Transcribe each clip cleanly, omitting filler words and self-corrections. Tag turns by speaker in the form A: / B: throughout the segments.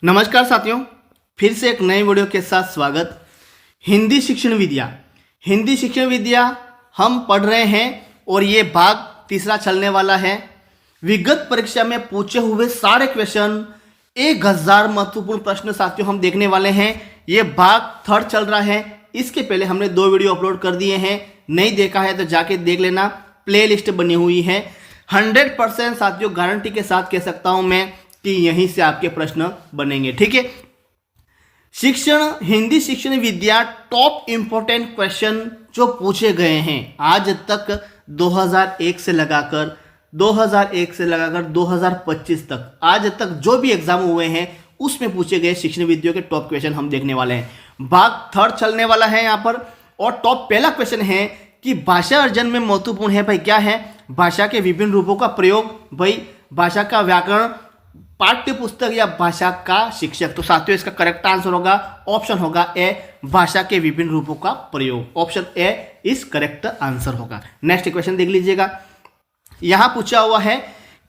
A: नमस्कार साथियों, फिर से एक नए वीडियो के साथ स्वागत। हिंदी शिक्षण विद्या हम पढ़ रहे हैं और ये भाग तीसरा चलने वाला है। विगत परीक्षा में पूछे हुए सारे क्वेश्चन 1000 महत्वपूर्ण प्रश्न साथियों हम देखने वाले हैं। ये भाग थर्ड चल रहा है। इसके पहले हमने 2 वीडियो अपलोड कर दिए हैं, नहीं देखा है तो जाके देख लेना, प्लेलिस्ट बनी हुई है। 100% साथियों गारंटी के साथ कह सकता हूं मैं कि यहीं से आपके प्रश्न बनेंगे। ठीक है, हिंदी शिक्षण विद्या टॉप इंपॉर्टेंट क्वेश्चन जो पूछे गए हैं आज तक 2001 से लगाकर 2025 तक, आज तक जो भी एग्जाम हुए हैं उसमें पूछे गए शिक्षण विद्या के टॉप क्वेश्चन हम देखने वाले हैं। भाग थर्ड चलने वाला है यहाँ पर। और टॉप पहला क्वेश्चन है कि भाषा अर्जन में महत्वपूर्ण है। भाई क्या है? भाषा के विभिन्न रूपों का प्रयोग। भाई भाषा का व्याकरण, पाठ्य पुस्तक या भाषा का शिक्षक। तो साथियों इसका करेक्ट आंसर होगा ऑप्शन होगा ए, भाषा के विभिन्न रूपों का प्रयोग। ऑप्शन ए इस करेक्ट आंसर होगा। नेक्स्ट क्वेश्चन देख लीजिएगा। यहां पूछा हुआ है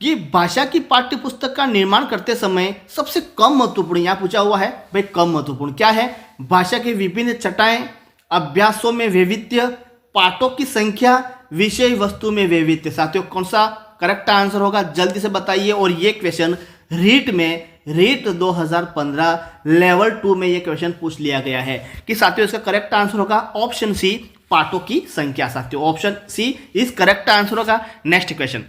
A: कि भाषा की पाठ्य पुस्तक का निर्माण करते समय सबसे कम महत्वपूर्ण, यहां पूछा हुआ है भाई कम महत्वपूर्ण क्या है? भाषा के विभिन्न छटाएं, अभ्यासों में वैविध्य, पाठों की संख्या, विषय वस्तु में वैविध्य। साथियों कौन सा करेक्ट आंसर होगा जल्दी से बताइए। और ये क्वेश्चन रीट 2015 लेवल 2 में ये क्वेश्चन पूछ लिया गया है कि साथियों इसका करेक्ट आंसर होगा ऑप्शन सी, पाठों की संख्या। साथियों ऑप्शन सी इस करेक्ट आंसर होगा। नेक्स्ट क्वेश्चन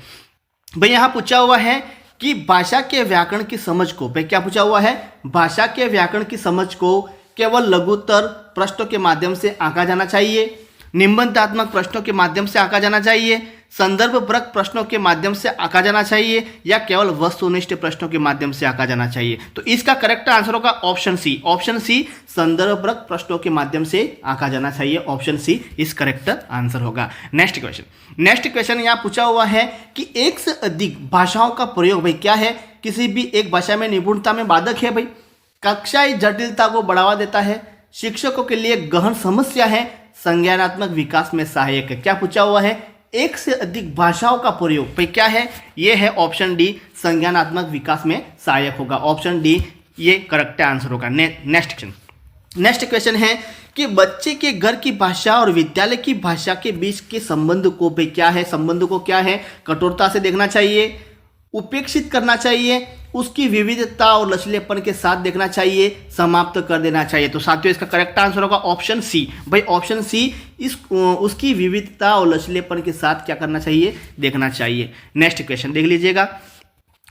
A: भाई यहां पूछा हुआ है कि भाषा के व्याकरण की समझ को, भाई क्या पूछा हुआ है? भाषा के व्याकरण की समझ को केवल लघुत्तर प्रश्नों के माध्यम से आंका जाना चाहिए, निबंधात्मक प्रश्नों के माध्यम से आंका जाना चाहिए, संदर्भपरक प्रश्नों के माध्यम से आंका जाना चाहिए, या केवल वस्तुनिष्ठ प्रश्नों के माध्यम से आंका जाना चाहिए। तो इसका करेक्ट आंसर होगा ऑप्शन सी। ऑप्शन सी संदर्भपरक प्रश्नों के माध्यम से आंका जाना चाहिए। ऑप्शन सी इस करेक्ट आंसर होगा। नेक्स्ट क्वेश्चन यहाँ पूछा हुआ है कि एक से अधिक भाषाओं का प्रयोग भाई क्या है? किसी भी एक भाषा में निपुणता में बाधक है। भाई कक्षाई जटिलता को बढ़ावा देता है, शिक्षकों के लिए गहन समस्या है, संज्ञानात्मक विकास में सहायक है। क्या पूछा हुआ है? एक से अधिक भाषाओं का प्रयोग भाई क्या है? ये है ऑप्शन डी, संज्ञानात्मक विकास में सहायक होगा। ऑप्शन डी ये करेक्ट आंसर होगा। नेक्स्ट क्वेश्चन है कि बच्चे के घर की भाषा और विद्यालय की भाषा के बीच के संबंध को भाई क्या है? संबंध को क्या है? कठोरता से देखना चाहिए, उपेक्षित करना चाहिए, उसकी विविधता और लचीलेपन के साथ देखना चाहिए, समाप्त कर देना चाहिए। तो साथियों इसका करेक्ट आंसर होगा ऑप्शन सी। भाई ऑप्शन सी उसकी विविधता और लचीलेपन के साथ क्या करना चाहिए? देखना चाहिए। नेक्स्ट क्वेश्चन देख लीजिएगा।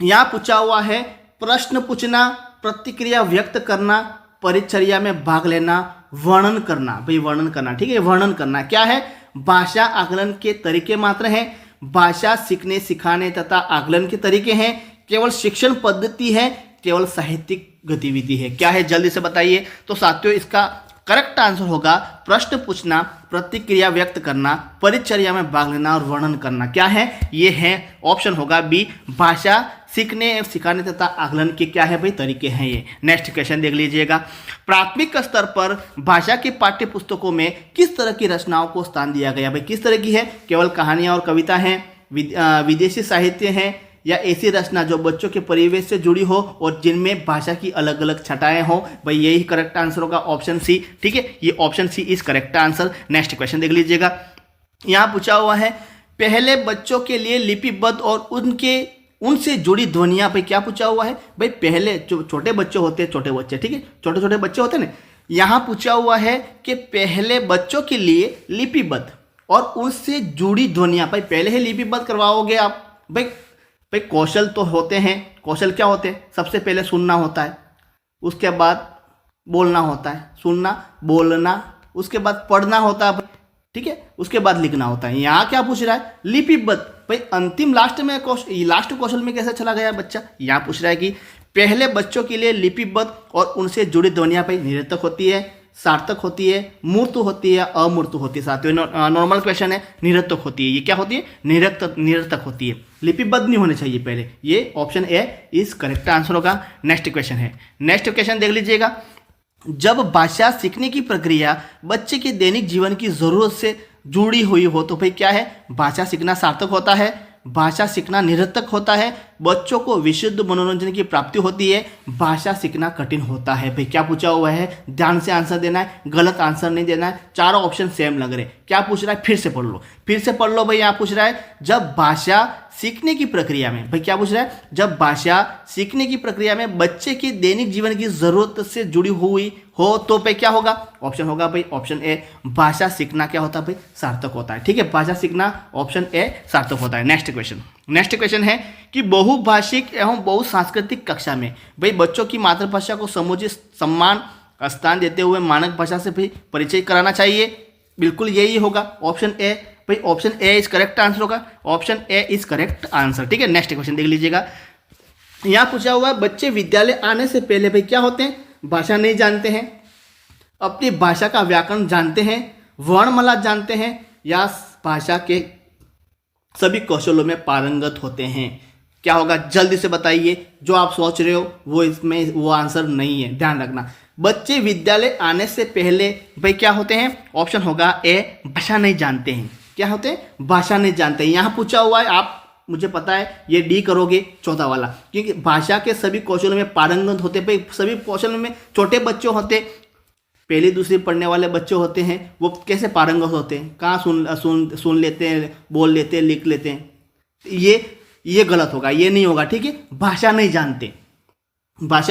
A: यहाँ पूछा हुआ है प्रश्न पूछना, प्रतिक्रिया व्यक्त करना, परिचर्या में भाग लेना, वर्णन करना। भाई वर्णन करना, ठीक है, वर्णन करना क्या है? भाषा आकलन के तरीके मात्र हैं, भाषा सीखने सिखाने तथा आकलन के तरीके हैं, केवल शिक्षण पद्धति है, केवल साहित्यिक गतिविधि है। क्या है जल्दी से बताइए। तो साथियों इसका करेक्ट आंसर होगा प्रश्न पूछना, प्रतिक्रिया व्यक्त करना, परिचर्या में भाग लेना और वर्णन करना। क्या है? ये है ऑप्शन होगा बी, भाषा सीखने सिखाने तथा आकलन के क्या है भाई तरीके हैं ये। नेक्स्ट क्वेश्चन देख लीजिएगा। प्राथमिक स्तर पर भाषा की पाठ्य पुस्तकों में किस तरह की रचनाओं को स्थान दिया गया? भाई किस तरह की है? केवल कहानियां और कविता हैं, विदेशी साहित्य हैं, या ऐसी रचना जो बच्चों के परिवेश से जुड़ी हो और जिनमें भाषा की अलग अलग छटाएं हो। भाई यही करेक्ट आंसर होगा ऑप्शन सी। ठीक है, ये option C is correct answer. Next question देख लीजिएगा। यहाँ पूछा हुआ है पहले बच्चों के लिए लिपिबद्ध और उनसे जुड़ी ध्वनियां। भाई क्या पूछा हुआ है? भाई पहले जो छोटे बच्चे होते हैं, छोटे बच्चे, ठीक है, छोटे बच्चे होते हैं ना, यहाँ पूछा हुआ है कि पहले बच्चों के लिए लिपिबद्ध और उनसे जुड़ी ध्वनियां। भाई पहले ही लिपिबद्ध करवाओगे आप? भाई कौशल तो होते हैं। कौशल क्या होते हैं? सबसे पहले सुनना होता है, उसके बाद बोलना होता है, सुनना बोलना, उसके बाद पढ़ना होता है, ठीक है, उसके बाद लिखना होता है। यहाँ क्या पूछ रहा है? लिपिबद्ध। भाई अंतिम लास्ट कौशल में कैसे चला गया बच्चा? यहाँ पूछ रहा है कि पहले बच्चों के लिए लिपिबद्ध और उनसे जुड़ी ध्वनियां भाई निरर्थक होती है, सार्थक होती है, मूर्त होती है, अमूर्त होती है। साथियों नॉर्मल क्वेश्चन है, निरर्थक होती है। ये क्या होती है? निरर्थक होती है, लिपिबद्ध नहीं होने चाहिए पहले। ये ऑप्शन ए इस करेक्ट आंसर होगा। नेक्स्ट क्वेश्चन देख लीजिएगा। जब भाषा सीखने की प्रक्रिया बच्चे के दैनिक जीवन की जरूरत से जुड़ी हुई हो तो भाई क्या है? भाषा सीखना सार्थक होता है, भाषा सीखना निरर्थक होता है, बच्चों को विशुद्ध मनोरंजन की प्राप्ति होती है, भाषा सीखना कठिन होता है। भाई क्या पूछा हुआ है, ध्यान से आंसर देना है, गलत आंसर नहीं देना है। चारों ऑप्शन सेम लग रहे। क्या पूछ रहा है, फिर से पढ़ लो भाई। यहाँ पूछ रहा है जब भाषा सीखने की प्रक्रिया में, भाई क्या पूछ रहा है, जब भाषा सीखने की प्रक्रिया में बच्चे की दैनिक जीवन की जरूरत से जुड़ी हुई हो तो भाई क्या होगा, ऑप्शन होगा भाई ऑप्शन ए, भाषा सीखना क्या होता है भाई, सार्थक होता है। ठीक है, भाषा सीखना ऑप्शन ए सार्थक होता है। नेक्स्ट क्वेश्चन है कि बहुभाषिक एवं बहुसांस्कृतिक कक्षा में भाई बच्चों की मातृभाषा को समुचित सम्मान स्थान देते हुए मानक भाषा से भी परिचय कराना चाहिए। बिल्कुल यही होगा ऑप्शन ए। भाई option A is correct answer होगा, option A is correct answer. ठीक है, नेक्स्ट क्वेश्चन देख लीजिएगा। यहाँ पूछा हुआ है बच्चे विद्यालय आने से पहले भाई क्या होते हैं, भाषा नहीं जानते हैं, अपनी भाषा का व्याकरण जानते हैं, वर्णमाला जानते हैं, या भाषा के सभी कौशलों में पारंगत होते हैं। क्या होगा जल्दी से बताइए, जो आप सोच रहे हो वो इसमें वो आंसर नहीं है, ध्यान रखना। बच्चे विद्यालय आने से पहले भाई क्या होते हैं, ऑप्शन होगा ए, भाषा नहीं जानते हैं। क्या होते हैं, भाषा नहीं जानते हैं। यहाँ पूछा हुआ है, आप मुझे पता है ये डी करोगे चौथा वाला, क्योंकि भाषा के सभी कौशलों में पारंगत होते। भाई सभी कौशलों में छोटे बच्चे होते, पहली दूसरी पढ़ने वाले बच्चे होते हैं, वो कैसे पारंगत होते हैं, कहाँ सुन लेते हैं, बोल लेते हैं, लिख लेते हैं। ये गलत होगा, ये नहीं होगा। ठीक है, भाषा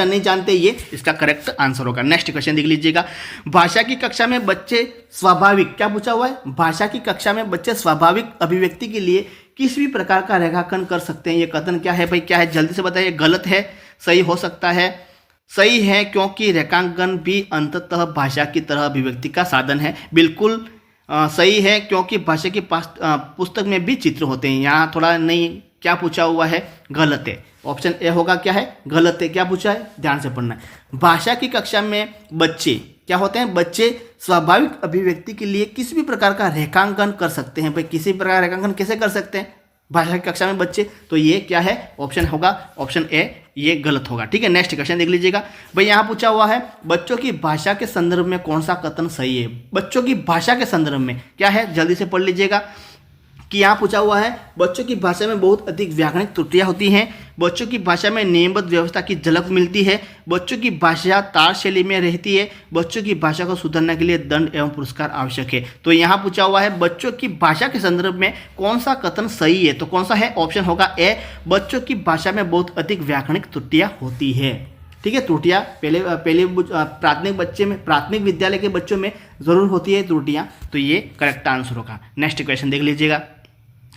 A: नहीं जानते, ये इसका करेक्ट आंसर होगा। नेक्स्ट क्वेश्चन देख लीजिएगा। भाषा की कक्षा में बच्चे स्वाभाविक, क्या पूछा हुआ है, भाषा की कक्षा में बच्चे स्वाभाविक अभिव्यक्ति के लिए किसी भी प्रकार का रेखांकन कर सकते हैं। ये कथन क्या है भाई, क्या है जल्दी से बताइए। गलत है, सही हो सकता है, सही है, क्योंकि रेखांकन भी अंततः भाषा की तरह अभिव्यक्ति का साधन है। बिल्कुल सही है, क्योंकि भाषा की पुस्तक में भी चित्र होते हैं। यहाँ थोड़ा नहीं, क्या पूछा हुआ है, गलत है। ऑप्शन ए होगा, क्या है, गलत है। क्या पूछा है, ध्यान से पढ़ना है। भाषा की कक्षा में बच्चे क्या होते हैं, बच्चे स्वाभाविक अभिव्यक्ति के लिए किसी भी प्रकार का रेखांकन कर सकते हैं। भाई किसी प्रकार का रेखांकन कैसे कर सकते हैं भाषा की कक्षा में बच्चे, तो ये क्या है, ऑप्शन होगा ऑप्शन ए, ये गलत होगा। ठीक है, नेक्स्ट क्वेश्चन देख लीजिएगा। भाई यहाँ पूछा हुआ है बच्चों की भाषा के संदर्भ में कौन सा कथन सही है। बच्चों की भाषा के संदर्भ में क्या है, जल्दी से पढ़ लीजिएगा। कि यहाँ पूछा हुआ है बच्चों की भाषा में बहुत अधिक व्याकरणिक त्रुटियां होती हैं, बच्चों की भाषा में नियमबद्ध व्यवस्था की झलक मिलती है, बच्चों की भाषा तार शैली में रहती है, बच्चों की भाषा को सुधारने के लिए दंड एवं पुरस्कार आवश्यक है। तो यहाँ पूछा हुआ है बच्चों की भाषा के संदर्भ में कौन सा कथन सही है, तो कौन सा है, ऑप्शन होगा ए, बच्चों की भाषा में बहुत अधिक व्याकरणिक त्रुटियां होती है। ठीक है, त्रुटियां पहले प्राथमिक विद्यालय के बच्चों में जरूर होती है त्रुटियां, तो ये करेक्ट आंसर होगा। नेक्स्ट क्वेश्चन देख लीजिएगा।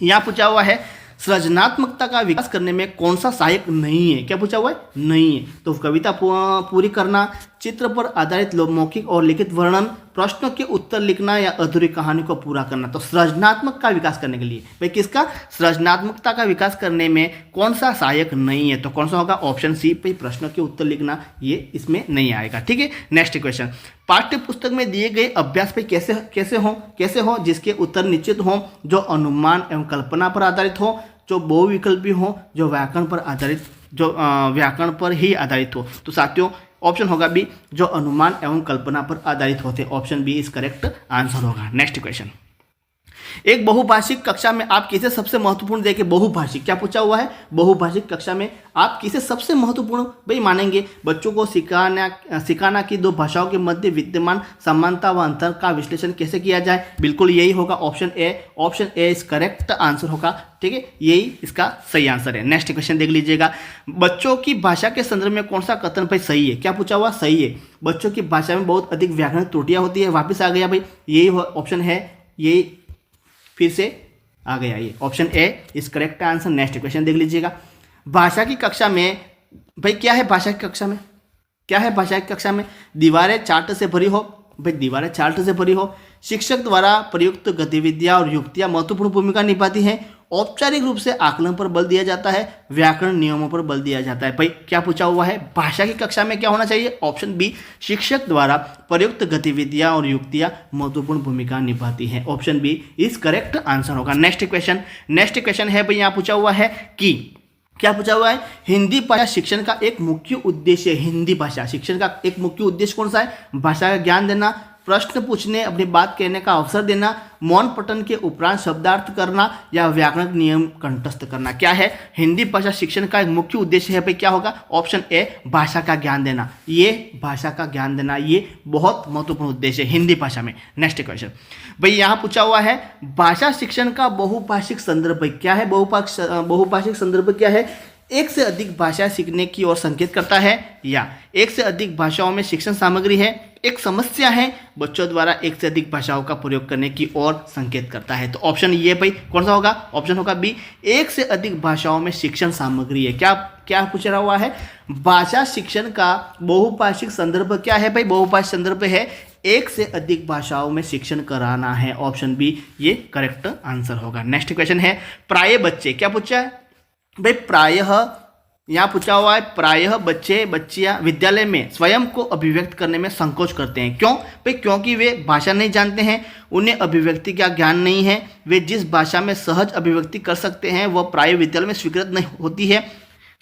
A: यहाँ पूछा हुआ है सृजनात्मकता का विकास करने में कौन सा सहायक नहीं है। क्या पूछा हुआ है, नहीं है। तो कविता पूरी करना, चित्र पर आधारित मौखिक और लिखित वर्णन, प्रश्नों के उत्तर लिखना, या अधूरी कहानी को पूरा करना। तो सृजनात्मक का विकास करने के लिए भाई किसका, सृजनात्मकता का विकास करने में कौन सा सहायक नहीं है, तो कौन सा होगा, ऑप्शन सी। भाई प्रश्नों के उत्तर लिखना ये इसमें नहीं आएगा। ठीक है, नेक्स्ट क्वेश्चन। पाठ्य पुस्तक में दिए गए अभ्यास पे कैसे हो जिसके उत्तर निश्चित हो, जो अनुमान एवं कल्पना पर आधारित हो, जो बहुविकल्पी हो, जो व्याकरण पर ही आधारित हो। तो साथियों ऑप्शन होगा बी, जो अनुमान एवं कल्पना पर आधारित होते। Option B is correct answer होगा। Next question. एक बहुभाषिक कक्षा में आप किसे सबसे महत्वपूर्ण देखे, बहुभाषिक क्या पूछा हुआ है, बहुभाषिक कक्षा में आप किसे सबसे महत्वपूर्ण भाई मानेंगे। बच्चों को सिखाना कि दो भाषाओं के मध्य विद्यमान समानता व अंतर का विश्लेषण कैसे किया जाए। बिल्कुल यही होगा option A is correct answer होगा। ठीक है, यही इसका सही आंसर है। नेक्स्ट क्वेश्चन देख लीजिएगा। बच्चों की भाषा के संदर्भ में कौन सा कथन भाई सही है। क्या पूछा हुआ, सही है। बच्चों की भाषा में बहुत अधिक व्याकरण त्रुटियां होती है, वापिस आ गया भाई, यही ऑप्शन है, यही फिर से आ गया, ये option A is correct answer. Next question देख लीजिएगा। भाषा की कक्षा में भाई क्या है, भाषा की कक्षा में क्या है, भाषा की कक्षा में दीवारें चार्ट से भरी हो, भाई दीवारें चार्ट से भरी हो, शिक्षक द्वारा प्रयुक्त गतिविधियां और युक्तियां महत्वपूर्ण भूमिका निभाती हैं, औपचारिक रूप से आकलन पर बल दिया जाता है, व्याकरण नियमों पर बल दिया जाता है। भाई क्या पूछा हुआ है, भाषा की कक्षा में क्या होना चाहिए, ऑप्शन बी, शिक्षक द्वारा प्रयुक्त गतिविधियां और युक्तियां महत्वपूर्ण भूमिका निभाती हैं। Option B is correct answer होगा। नेक्स्ट क्वेश्चन है भाई, यहाँ पूछा हुआ है कि क्या पूछा हुआ है, हिंदी भाषा शिक्षण का एक मुख्य उद्देश्य, हिंदी भाषा शिक्षण का एक मुख्य उद्देश्य कौन सा है, भाषा का ज्ञान देना, प्रश्न पूछने, अपनी बात कहने का अवसर देना, मौन पठन के उपरांत शब्दार्थ करना या व्याकरण नियम कंठस्थ करना। क्या है? हिंदी भाषा शिक्षण का एक मुख्य उद्देश्य है भाई, क्या होगा? ऑप्शन ए, भाषा का ज्ञान देना। ये भाषा का ज्ञान देना ये बहुत महत्वपूर्ण उद्देश्य है हिंदी भाषा में। नेक्स्ट क्वेश्चन भाई यहाँ पूछा हुआ है, भाषा शिक्षण का बहुभाषिक संदर्भ क्या है? बहुभाषिक संदर्भ क्या है? एक से अधिक भाषा सीखने की ओर संकेत करता है, या एक से अधिक भाषाओं में शिक्षण सामग्री है, एक समस्या है, बच्चों द्वारा एक से अधिक भाषाओं का प्रयोग करने की ओर संकेत करता है। तो ऑप्शन ये भाई कौन सा होगा? ऑप्शन होगा बी, एक से अधिक भाषाओं में शिक्षण सामग्री है। क्या पूछ रहा हुआ है? भाषा शिक्षण का बहुभाषिक संदर्भ क्या है भाई? बहुभाषिक संदर्भ है एक से अधिक भाषाओं में शिक्षण कराना है। ऑप्शन बी ये करेक्ट आंसर होगा। नेक्स्ट क्वेश्चन है, प्राय बच्चे, क्या पूछा है भाई? प्रायः यहाँ पूछा हुआ है, प्रायः बच्चे बच्चियाँ विद्यालय में स्वयं को अभिव्यक्त करने में संकोच करते हैं। क्यों भाई? क्योंकि वे भाषा नहीं जानते हैं, उन्हें अभिव्यक्ति का ज्ञान नहीं है, वे जिस भाषा में सहज अभिव्यक्ति कर सकते हैं वह प्राय विद्यालय में स्वीकृत नहीं होती है,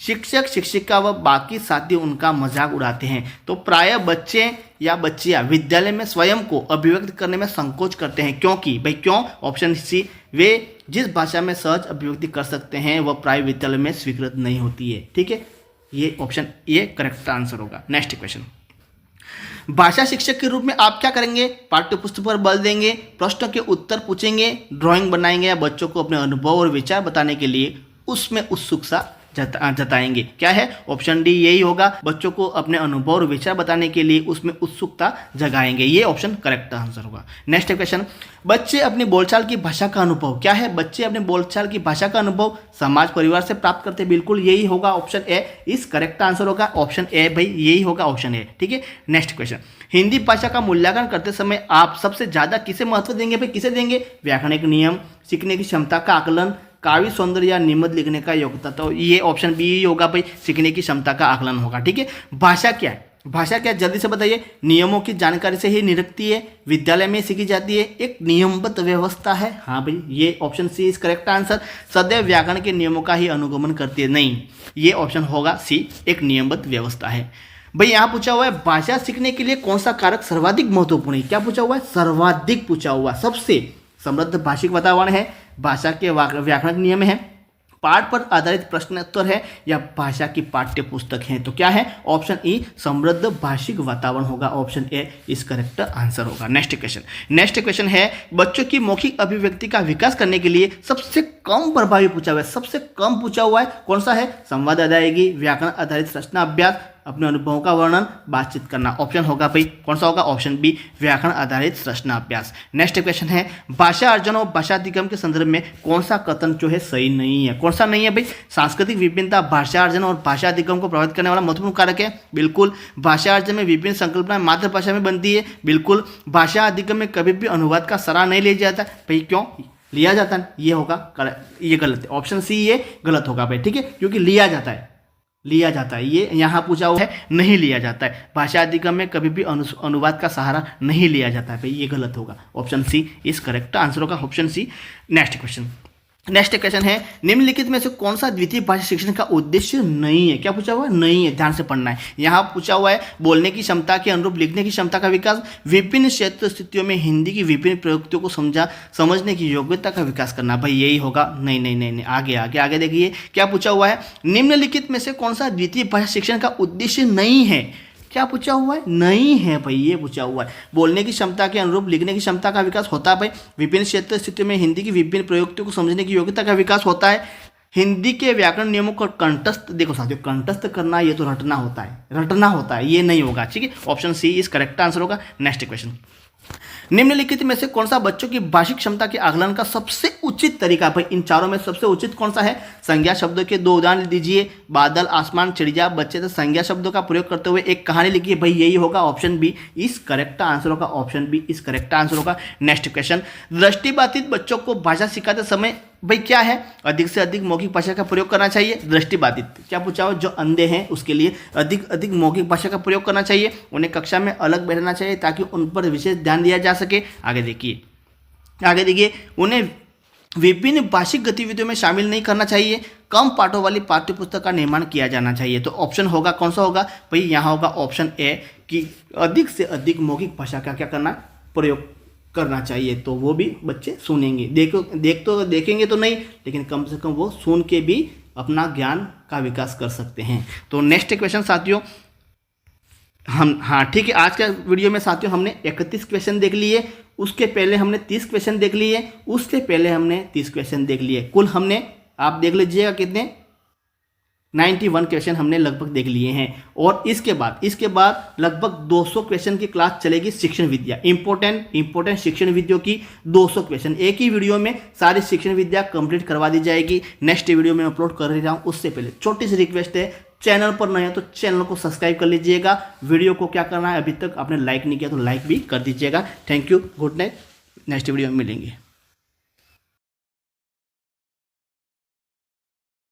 A: शिक्षक शिक्षिका व बाकी साथी उनका मजाक उड़ाते हैं। तो प्राय बच्चे या बच्चियां विद्यालय में स्वयं को अभिव्यक्त करने में संकोच करते हैं। क्योंकि भाई क्यों? ऑप्शन सी, वे जिस भाषा में सहज अभिव्यक्ति कर सकते हैं वह प्राय विद्यालय में स्वीकृत नहीं होती है। ठीक है, ये ऑप्शन ये करेक्ट आंसर होगा। नेक्स्ट क्वेश्चन, भाषा शिक्षक के रूप में आप क्या करेंगे? पाठ्य पुस्तक पर बल देंगे, प्रश्नों के उत्तर पूछेंगे, ड्राइंग बनाएंगे, या बच्चों को अपने अनुभव और विचार बताने के लिए उसमें उत्सुकता जताएंगे। क्या है? ऑप्शन डी यही होगा, बच्चों को अपने अनुभव और विचार बताने के लिए उसमें उत्सुकता जगाएंगे। ये ऑप्शन करेक्ट आंसर होगा। नेक्स्ट क्वेश्चन, बच्चे अपनी बोलचाल की भाषा का अनुभव, क्या है? बच्चे अपने बोलचाल की भाषा का अनुभव समाज परिवार से प्राप्त करते हैं। बिल्कुल यही होगा, ऑप्शन ए इस करेक्ट आंसर होगा। ऑप्शन ए भाई यही होगा, ऑप्शन ए। ठीक है, नेक्स्ट क्वेश्चन, हिंदी भाषा का मूल्यांकन करते समय आप सबसे ज्यादा किसे महत्व देंगे भाई? किसे देंगे? व्याकरणिक नियम, सीखने की क्षमता का आकलन, काव्य सौंदर्य या निबंध लिखने का योग्यता। तो ये ऑप्शन बी ही होगा भाई, सीखने की क्षमता का आकलन होगा। ठीक है, भाषा क्या है? भाषा क्या? जल्दी से बताइए। नियमों की जानकारी से ही निरखती है, विद्यालय में सीखी जाती है, एक नियमबद्ध व्यवस्था है। हाँ भाई, ये option C is correct answer. सदैव व्याकरण के नियमों का ही अनुगमन करती है। नहीं, ये ऑप्शन होगा सी, एक नियमबद्ध व्यवस्था है। भाई यहाँ पूछा हुआ है, भाषा सीखने के लिए कौन सा कारक सर्वाधिक महत्वपूर्ण है? क्या पूछा हुआ है? सर्वाधिक पूछा हुआ। सबसे समृद्ध भाषिक वातावरण है, भाषा के व्याकरण नियम है, पाठ पर आधारित प्रश्नोत्तर है, या भाषा की पाठ्य पुस्तक है। तो क्या है? ऑप्शन ई समृद्ध भाषिक वातावरण होगा। ऑप्शन ए इस करेक्ट आंसर होगा। नेक्स्ट क्वेश्चन है, बच्चों की मौखिक अभिव्यक्ति का विकास करने के लिए सबसे कम प्रभावी पूछा हुआ है। सबसे कम पूछा हुआ है कौन सा है? संवाद अदायगी, व्याकरण आधारित रचना अभ्यास, अपने अनुभवों का वर्णन, बातचीत करना। ऑप्शन होगा भाई कौन सा होगा? ऑप्शन बी व्याकरण आधारित रचना अभ्यास। नेक्स्ट क्वेश्चन है, भाषा अर्जन और भाषा अधिगम के संदर्भ में कौन सा कथन जो है सही नहीं है? कौन सा नहीं है भाई? सांस्कृतिक विभिन्नता भाषा अर्जन और भाषा अधिगम को प्रभावित करने वाला महत्वपूर्ण कारक है। बिल्कुल। भाषा अर्जन में विभिन्न संकल्पनाएं मातृभाषा में बनती है। बिल्कुल। भाषा अधिगम में कभी भी अनुवाद का सराह नहीं लिया जाता भाई। क्यों लिया जाता है? ये होगा, ये गलत है। ऑप्शन सी ये गलत होगा भाई। ठीक है, क्योंकि लिया जाता है, ये यहाँ पूछा हुआ है, नहीं लिया जाता है। भाषा अधिगम में कभी भी अनुवाद का सहारा नहीं लिया जाता है भाई, ये गलत होगा। ऑप्शन सी इस करेक्ट आंसर होगा, ऑप्शन सी। नेक्स्ट क्वेश्चन है, निम्नलिखित में से कौन सा द्वितीय भाषा शिक्षण का उद्देश्य नहीं है? क्या पूछा हुआ है? नहीं है, ध्यान से पढ़ना है। यहाँ पूछा हुआ है, बोलने की क्षमता के अनुरूप लिखने की क्षमता का विकास, विभिन्न क्षेत्र स्थितियों में हिंदी की विभिन्न प्रयुक्तियों को समझने की योग्यता का विकास करना। भाई यही होगा। नहीं, आगे देखिए क्या पूछा हुआ है, निम्नलिखित में से कौन सा द्वितीय भाषा शिक्षण का उद्देश्य नहीं है? क्या पूछा हुआ है? नहीं है भाई, ये पूछा हुआ है। बोलने की क्षमता के अनुरूप लिखने की क्षमता का विकास होता है भाई। विभिन्न क्षेत्र स्थितियों में हिंदी की विभिन्न प्रयुक्तियों को समझने की योग्यता का विकास होता है। हिंदी के व्याकरण नियमों को कंठस्थ, देखो साथियों, कंठस्थ करना ये तो रटना होता है, ये नहीं होगा। ठीक है, ऑप्शन सी इस करेक्ट आंसर होगा। नेक्स्ट क्वेश्चन, निम्नलिखित में से कौन सा बच्चों की भाषिक क्षमता के आकलन का सबसे उचित तरीका? भाई इन चारों में सबसे उचित कौन सा है? संज्ञा शब्दों के 2 उदाहरण दीजिए। बादल, आसमान, चिड़िया, बच्चे। तो संज्ञा शब्दों का प्रयोग करते हुए एक कहानी लिखिए। भाई यही होगा, ऑप्शन बी इस करेक्ट आंसर होगा। ऑप्शन बी इस करेक्ट आंसर होगा। नेक्स्ट क्वेश्चन, दृष्टिबाधित बच्चों को भाषा सिखाते समय भाई क्या है? अधिक से अधिक मौखिक भाषा का प्रयोग करना चाहिए। दृष्टिबाधित क्या पूछा हो? जो अंधे हैं उसके लिए अधिक मौखिक भाषा का प्रयोग करना चाहिए। उन्हें कक्षा में अलग बैठना चाहिए ताकि उन पर विशेष ध्यान दिया जा सके। आगे देखिए, उन्हें विभिन्न भाषिक गतिविधियों में शामिल नहीं करना चाहिए। कम पाठों वाली पाठ्यपुस्तक का निर्माण किया जाना चाहिए। तो ऑप्शन होगा कौन सा होगा भाई? यहाँ होगा ऑप्शन ए कि अधिक से अधिक मौखिक भाषा का क्या करना, प्रयोग करना चाहिए, तो वो भी बच्चे सुनेंगे। देखेंगे तो नहीं, लेकिन कम से कम वो सुन के भी अपना ज्ञान का विकास कर सकते हैं। तो नेक्स्ट क्वेश्चन साथियों, ठीक है, आज का वीडियो में साथियों हमने 31 क्वेश्चन देख लिए, उसके पहले हमने 30 क्वेश्चन देख लिए, उसके पहले हमने 30 क्वेश्चन देख लिए। कुल हमने, आप देख लीजिएगा कितने, 91 क्वेश्चन हमने लगभग देख लिए हैं। और इसके बाद लगभग 200 क्वेश्चन की क्लास चलेगी शिक्षण विद्या, इंपॉर्टेंट शिक्षण विद्या की 200 क्वेश्चन एक ही वीडियो में सारी शिक्षण विद्या कंप्लीट करवा दी जाएगी। नेक्स्ट वीडियो में अपलोड कर रहा हूँ, उससे पहले छोटी सी रिक्वेस्ट है, चैनल पर नए हैं तो चैनल को सब्सक्राइब कर लीजिएगा। वीडियो को क्या करना है, अभी तक आपने लाइक नहीं किया तो लाइक भी कर दीजिएगा। Thank you, good night, next video में मिलेंगे।